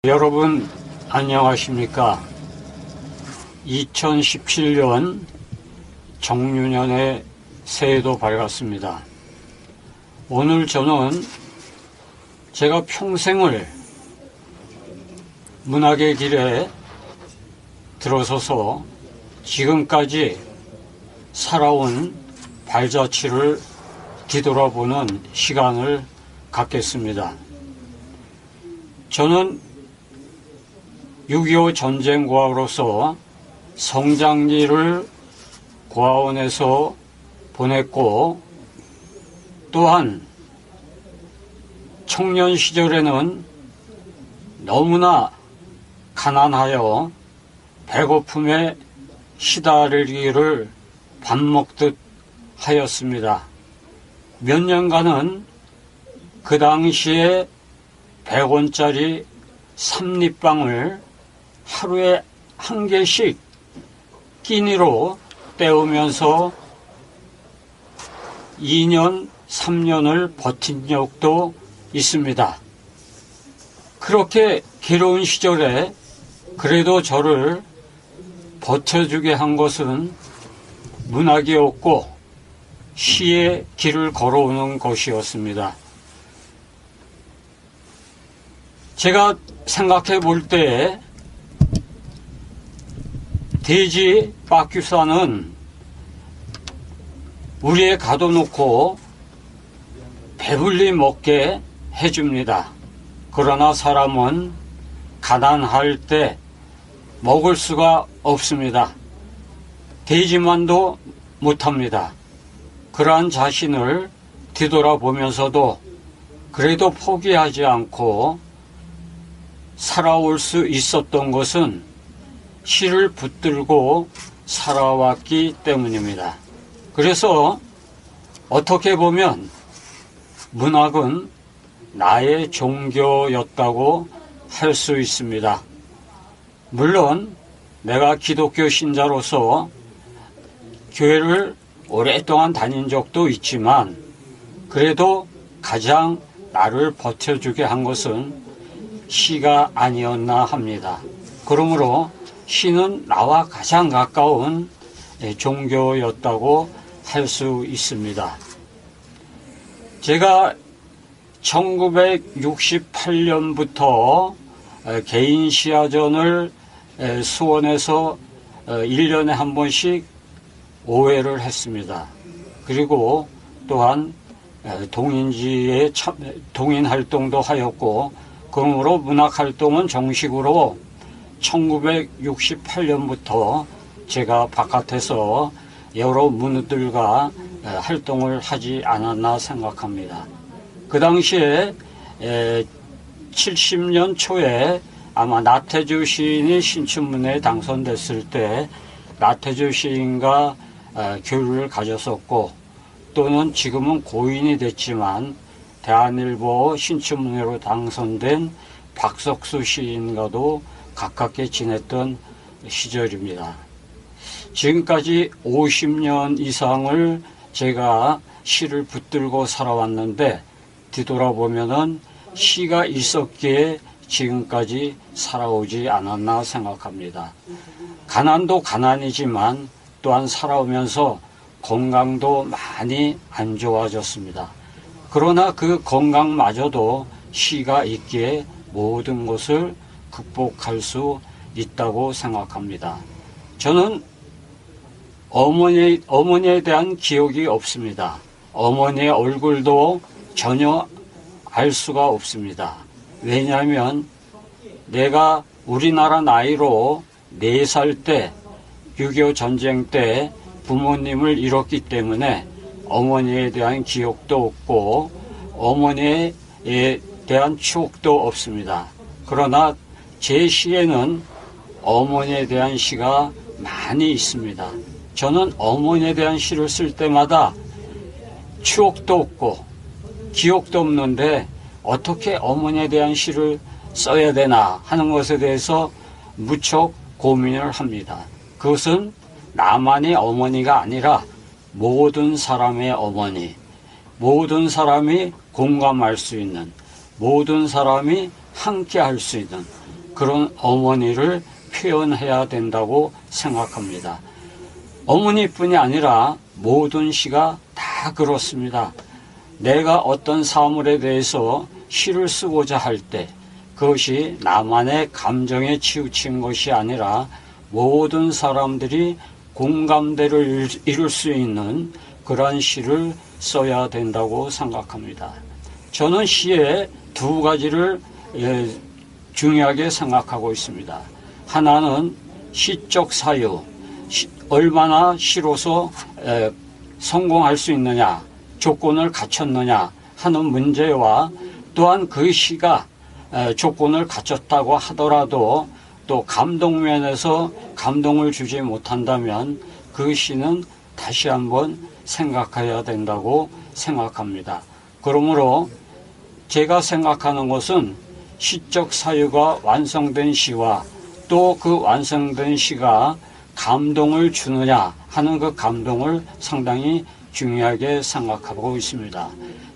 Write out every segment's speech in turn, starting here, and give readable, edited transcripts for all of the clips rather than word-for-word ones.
여러분 안녕하십니까? 2017년 정유년의 새해도 밝았습니다. 오늘 저는 제가 평생을 문학의 길에 들어서서 지금까지 살아온 발자취를 뒤돌아보는 시간을 갖겠습니다. 저는 6.25 전쟁고아로서 성장기를 고아원에서 보냈고, 또한 청년 시절에는 너무나 가난하여 배고픔에 시달리기를 밥 먹듯 하였습니다. 몇 년간은 그 당시에 100원짜리 삼립빵을 하루에 한 개씩 끼니로 때우면서 2년, 3년을 버틴 적도 있습니다. 그렇게 괴로운 시절에 그래도 저를 버텨주게 한 것은 문학이었고 시의 길을 걸어오는 것이었습니다. 제가 생각해 볼 때 돼지 빡규사는 우리에 가둬놓고 배불리 먹게 해줍니다. 그러나 사람은 가난할 때 먹을 수가 없습니다. 돼지만도 못합니다. 그러한 자신을 뒤돌아보면서도 그래도 포기하지 않고 살아올 수 있었던 것은 시를 붙들고 살아왔기 때문입니다. 그래서 어떻게 보면 문학은 나의 종교였다고 할 수 있습니다. 물론 내가 기독교 신자로서 교회를 오랫동안 다닌 적도 있지만 그래도 가장 나를 버텨주게 한 것은 시가 아니었나 합니다. 그러므로 시는 나와 가장 가까운 종교였다고 할 수 있습니다. 제가 1968년부터 개인 시야전을 수원에서 1년에 한 번씩 5회를 했습니다. 그리고 또한 동인지에 동인 활동도 하였고, 그러므로 문학 활동은 정식으로 1968년부터 제가 바깥에서 여러 문우들과 활동을 하지 않았나 생각합니다. 그 당시에 70년 초에 아마 나태주 시인이 신춘문예에 당선됐을 때 나태주 시인과 교류를 가졌었고, 또는 지금은 고인이 됐지만 대한일보 신춘문예로 당선된 박석수 시인과도 가깝게 지냈던 시절입니다. 지금까지 50년 이상을 제가 시를 붙들고 살아왔는데 뒤돌아보면은 시가 있었기에 지금까지 살아오지 않았나 생각합니다. 가난도 가난이지만 또한 살아오면서 건강도 많이 안 좋아졌습니다. 그러나 그 건강마저도 시가 있기에 모든 것을 극복할 수 있다고 생각합니다. 저는 어머니에 대한 기억이 없습니다. 어머니의 얼굴도 전혀 알 수가 없습니다. 왜냐하면 내가 우리나라 나이로 4살 때 6.25 전쟁 때 부모님을 잃었기 때문에 어머니에 대한 기억도 없고 어머니에 대한 추억도 없습니다. 그러나 제 시에는 어머니에 대한 시가 많이 있습니다. 저는 어머니에 대한 시를 쓸 때마다 추억도 없고 기억도 없는데 어떻게 어머니에 대한 시를 써야 되나 하는 것에 대해서 무척 고민을 합니다. 그것은 나만의 어머니가 아니라 모든 사람의 어머니, 모든 사람이 공감할 수 있는, 모든 사람이 함께 할 수 있는 그런 어머니를 표현해야 된다고 생각합니다. 어머니뿐이 아니라 모든 시가 다 그렇습니다. 내가 어떤 사물에 대해서 시를 쓰고자 할 때 그것이 나만의 감정에 치우친 것이 아니라 모든 사람들이 공감대를 이룰 수 있는 그러한 시를 써야 된다고 생각합니다. 저는 시에 두 가지를 중요하게 생각하고 있습니다. 하나는 시적 사유, 얼마나 시로서 성공할 수 있느냐, 조건을 갖췄느냐 하는 문제와 또한 그 시가 조건을 갖췄다고 하더라도 또 감동면에서 감동을 주지 못한다면 그 시는 다시 한번 생각해야 된다고 생각합니다. 그러므로 제가 생각하는 것은 시적 사유가 완성된 시와 또 그 완성된 시가 감동을 주느냐 하는 그 감동을 상당히 중요하게 생각하고 있습니다.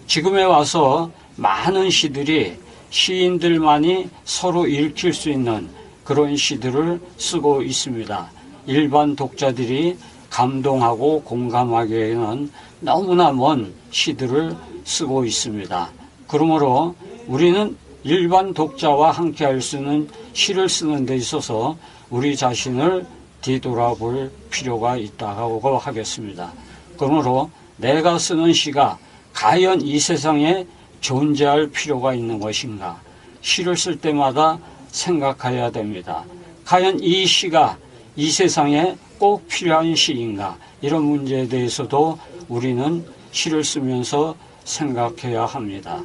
지금에 와서 많은 시들이 시인들만이 서로 읽힐 수 있는 그런 시들을 쓰고 있습니다. 일반 독자들이 감동하고 공감하기에는 너무나 먼 시들을 쓰고 있습니다. 그러므로 우리는 일반 독자와 함께 할 수 있는 시를 쓰는 데 있어서 우리 자신을 뒤돌아볼 필요가 있다고 하겠습니다. 그러므로 내가 쓰는 시가 과연 이 세상에 존재할 필요가 있는 것인가? 시를 쓸 때마다 생각해야 됩니다. 과연 이 시가 이 세상에 꼭 필요한 시인가? 이런 문제에 대해서도 우리는 시를 쓰면서 생각해야 합니다.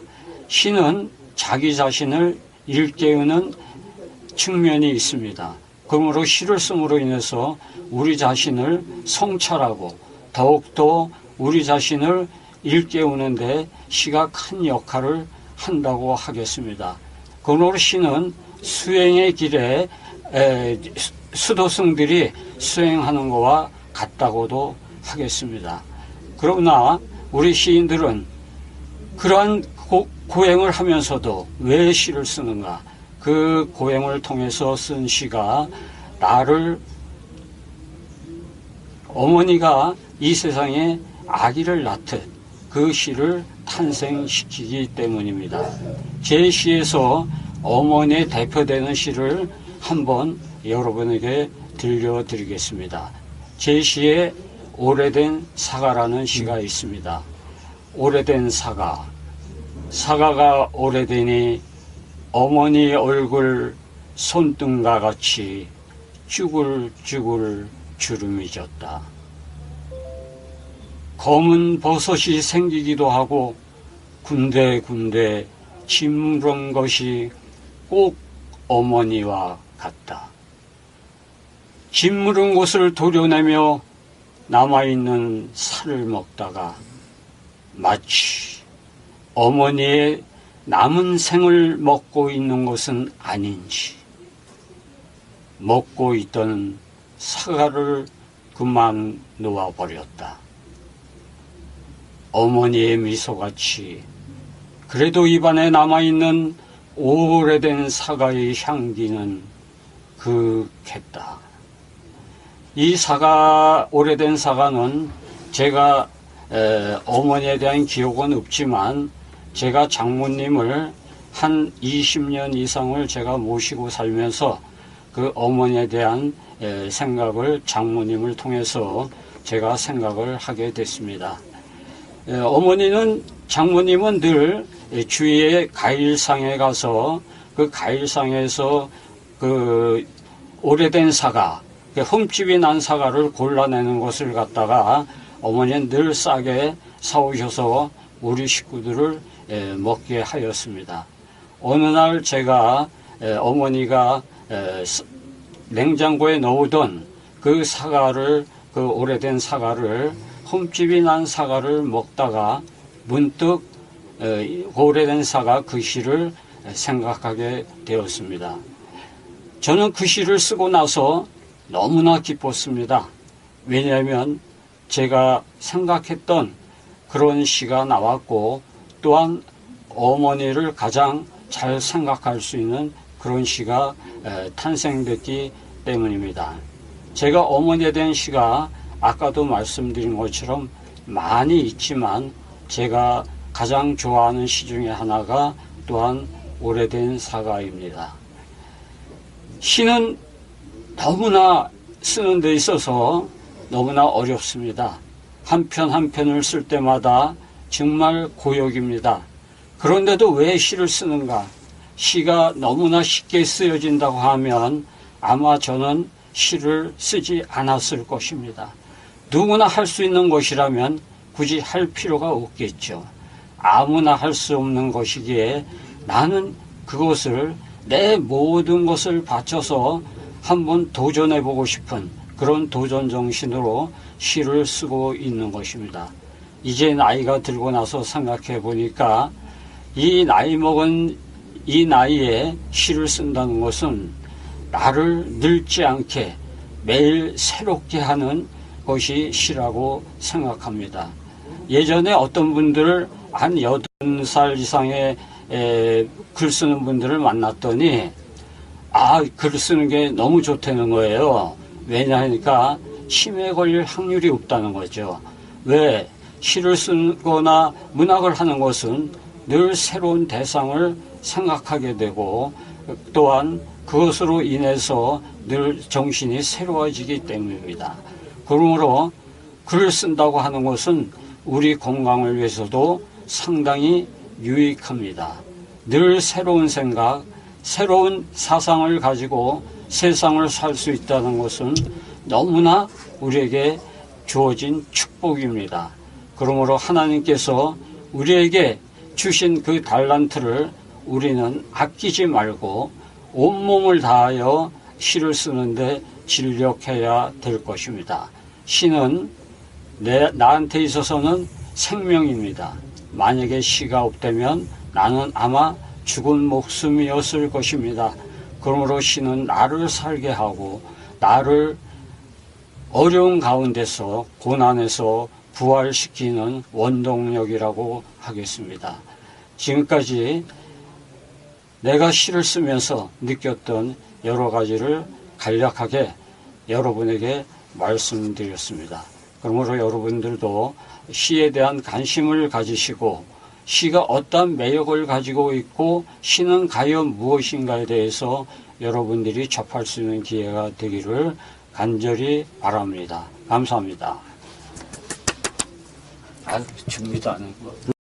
시는 자기 자신을 일깨우는 측면이 있습니다. 그러므로 시를 씀으로 인해서 우리 자신을 성찰하고 더욱더 우리 자신을 일깨우는데 시가 큰 역할을 한다고 하겠습니다. 그러므로 시는 수행의 길에 수도승들이 수행하는 것과 같다고도 하겠습니다. 그러나 우리 시인들은 그러한 고행을 하면서도 왜 시를 쓰는가? 그 고행을 통해서 쓴 시가 나를 어머니가 이 세상에 아기를 낳듯 그 시를 탄생시키기 때문입니다. 제 시에서 어머니의 대표되는 시를 한번 여러분에게 들려드리겠습니다. 제 시에 오래된 사과라는 시가 있습니다. 오래된 사과. 사과가 오래되니 어머니 얼굴 손등과 같이 쭈글쭈글 주름이 졌다. 검은 버섯이 생기기도 하고 군데군데 짓무른 것이 꼭 어머니와 같다. 짓무른 곳을 도려내며 남아있는 살을 먹다가 마치 어머니의 남은 생을 먹고 있는 것은 아닌지 먹고 있던 사과를 그만 놓아버렸다. 어머니의 미소같이 그래도 입안에 남아있는 오래된 사과의 향기는 그겠다. 이 사과, 오래된 사과는 제가 어머니에 대한 기억은 없지만 제가 장모님을 한 20년 이상을 제가 모시고 살면서 그 어머니에 대한 생각을 장모님을 통해서 제가 생각을 하게 됐습니다. 어머니는 장모님은 늘 주위의 과일상에 가서 그 과일상에서 그 오래된 사과, 흠집이 난 사과를 골라내는 것을 갖다가 어머니는 늘 싸게 사오셔서 우리 식구들을 먹게 하였습니다. 어느 날 제가 어머니가 냉장고에 넣어둔 그 사과를, 그 오래된 사과를, 흠집이 난 사과를 먹다가 문득 오래된 사과 그 시를 생각하게 되었습니다. 저는 그 시를 쓰고 나서 너무나 기뻤습니다. 왜냐하면 제가 생각했던 그런 시가 나왔고 또한 어머니를 가장 잘 생각할 수 있는 그런 시가 탄생됐기 때문입니다. 제가 어머니에 대한 시가 아까도 말씀드린 것처럼 많이 있지만 제가 가장 좋아하는 시 중에 하나가 또한 오래된 사가입니다. 시는 너무나 쓰는 데 있어서 너무나 어렵습니다. 한 편 한 편을 쓸 때마다 정말 고역입니다. 그런데도 왜 시를 쓰는가? 시가 너무나 쉽게 쓰여진다고 하면 아마 저는 시를 쓰지 않았을 것입니다. 누구나 할 수 있는 것이라면 굳이 할 필요가 없겠죠. 아무나 할 수 없는 것이기에 나는 그것을 내 모든 것을 바쳐서 한번 도전해보고 싶은 그런 도전 정신으로 시를 쓰고 있는 것입니다. 이제 나이가 들고 나서 생각해 보니까 이 나이 먹은 이 나이에 시를 쓴다는 것은 나를 늙지 않게 매일 새롭게 하는 것이 시라고 생각합니다. 예전에 어떤 분들을 한 80살 이상의 글 쓰는 분들을 만났더니 글 쓰는 게 너무 좋다는 거예요. 왜냐하니까 치매에 걸릴 확률이 없다는 거죠. 왜? 시를 쓰거나 문학을 하는 것은 늘 새로운 대상을 생각하게 되고 또한 그것으로 인해서 늘 정신이 새로워지기 때문입니다. 그러므로 글을 쓴다고 하는 것은 우리 건강을 위해서도 상당히 유익합니다. 늘 새로운 생각, 새로운 사상을 가지고 세상을 살 수 있다는 것은 너무나 우리에게 주어진 축복입니다. 그러므로 하나님께서 우리에게 주신 그 달란트를 우리는 아끼지 말고 온몸을 다하여 시를 쓰는데 진력해야 될 것입니다. 시는 나한테 있어서는 생명입니다. 만약에 시가 없다면 나는 아마 죽은 목숨이었을 것입니다. 그러므로 시는 나를 살게 하고 나를 어려운 가운데서 고난에서 부활시키는 원동력이라고 하겠습니다. 지금까지 내가 시를 쓰면서 느꼈던 여러 가지를 간략하게 여러분에게 말씀드렸습니다. 그러므로 여러분들도 시에 대한 관심을 가지시고 시가 어떤 매력을 가지고 있고 시는 과연 무엇인가에 대해서 여러분들이 접할 수 있는 기회가 되기를 간절히 바랍니다. 감사합니다. 준비도 안 했고.